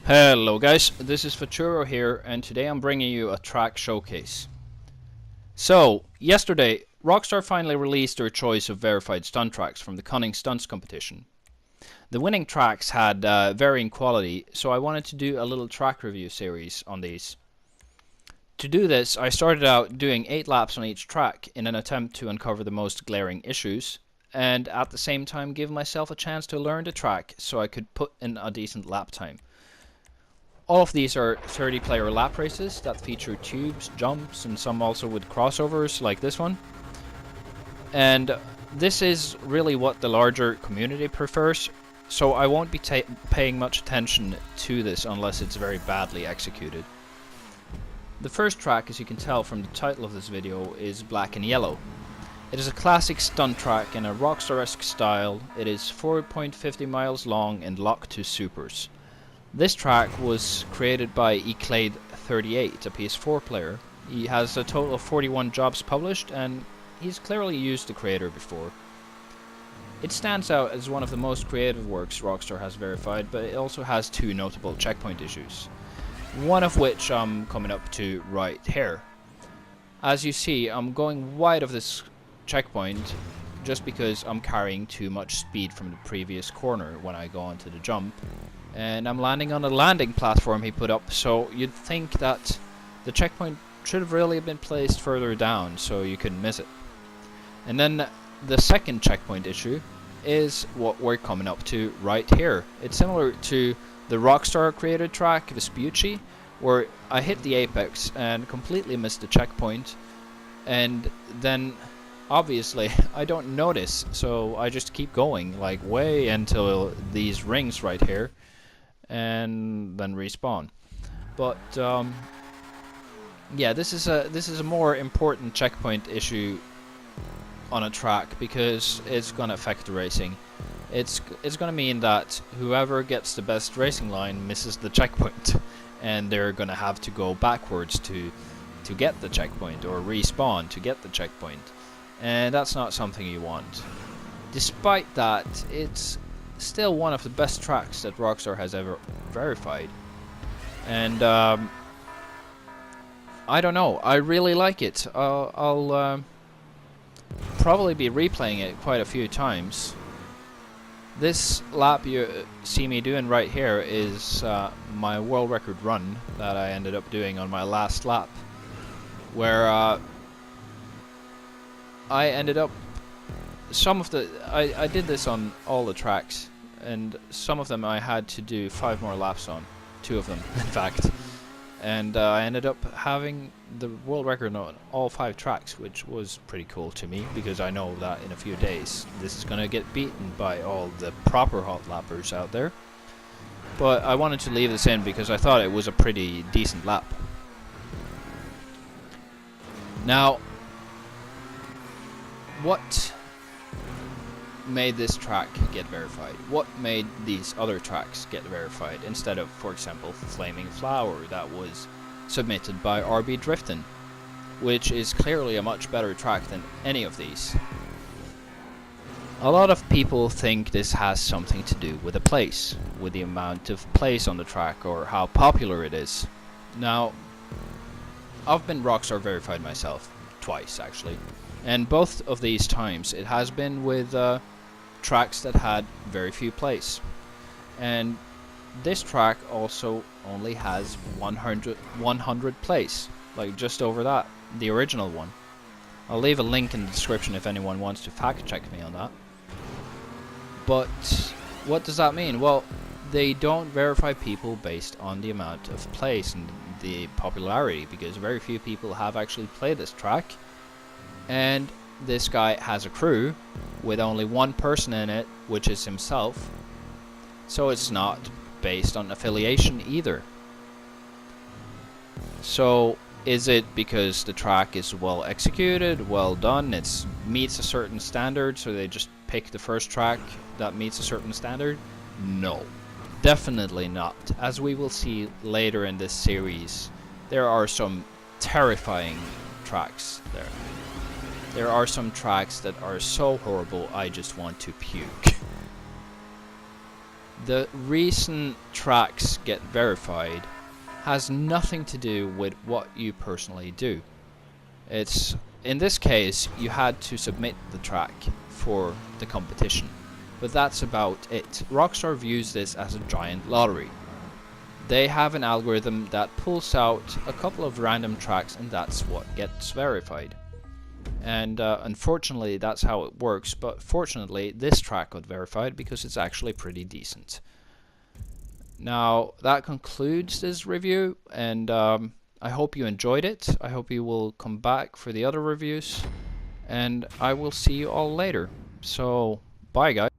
Hello guys, this is Futuro here, and today I'm bringing you a track showcase. So, yesterday, Rockstar finally released their choice of verified stunt tracks from the Cunning Stunts competition. The winning tracks had varying quality, so I wanted to do a little track review series on these. To do this, I started out doing 8 laps on each track in an attempt to uncover the most glaring issues, and at the same time give myself a chance to learn the track so I could put in a decent lap time. All of these are 30-player lap races that feature tubes, jumps, and some also with crossovers like this one. And this is really what the larger community prefers, so I won't be paying much attention to this unless it's very badly executed. The first track, as you can tell from the title of this video, is Black and Yellow. It is a classic stunt track in a Rockstar-esque style. It is 4.50 miles long and locked to supers. This track was created by Eclade38, a PS4 player. He has a total of 41 jobs published, and he's clearly used the creator before. It stands out as one of the most creative works Rockstar has verified, but it also has 2 notable checkpoint issues. One of which I'm coming up to right here. As you see, I'm going wide of this checkpoint just because I'm carrying too much speed from the previous corner when I go onto the jump. And I'm landing on a landing platform he put up, so you'd think that the checkpoint should have really been placed further down so you couldn't miss it. And then the second checkpoint issue is what we're coming up to right here. It's similar to the Rockstar created track Vespucci, where I hit the apex and completely missed the checkpoint, and then obviously I don't notice, so I just keep going like way until these rings right here, and then respawn. But yeah, this is a more important checkpoint issue on a track because it's gonna affect the racing. It's gonna mean that whoever gets the best racing line misses the checkpoint, and they're gonna have to go backwards to get the checkpoint, or respawn to get the checkpoint, and that's not something you want. Despite that, it's still one of the best tracks that Rockstar has ever verified, and I don't know, I really like it. I'll probably be replaying it quite a few times. This lap you see me doing right here is my world record run that I ended up doing on my last lap, where I ended up I did this on all the tracks, and some of them I had to do 5 more laps on, 2 of them in fact, and I ended up having the world record on all 5 tracks, which was pretty cool to me because I know that in a few days this is gonna get beaten by all the proper hot lappers out there. But I wanted to leave this in because I thought it was a pretty decent lap. Now, what made this track get verified? What made these other tracks get verified instead of, for example, Flaming Flower that was submitted by RB Driftin, which is clearly a much better track than any of these? A lot of people think this has something to do with the place, with the amount of plays on the track, or how popular it is. Now, I've been Rockstar verified myself, twice actually, and both of these times it has been with tracks that had very few plays. And this track also only has 100 plays, like just over that, the original one. I'll leave a link in the description if anyone wants to fact check me on that. But what does that mean? Well, they don't verify people based on the amount of plays and the popularity, because very few people have actually played this track, and this guy has a crew with only 1 person in it, which is himself, so it's not based on affiliation either. So is it because the track is well executed, well done, it meets a certain standard, so they just pick the first track that meets a certain standard? No, definitely not. As we will see later in this series, there are some terrifying tracks there. There are some tracks that are so horrible I just want to puke. The reason tracks get verified has nothing to do with what you personally do. It's, in this case, you had to submit the track for the competition, but that's about it. Rockstar views this as a giant lottery. They have an algorithm that pulls out a couple of random tracks, and that's what gets verified. And unfortunately that's how it works, but fortunately this track got verified because it's actually pretty decent. Now that concludes this review, and I hope you enjoyed it. I hope you will come back for the other reviews, and I will see you all later. So bye guys.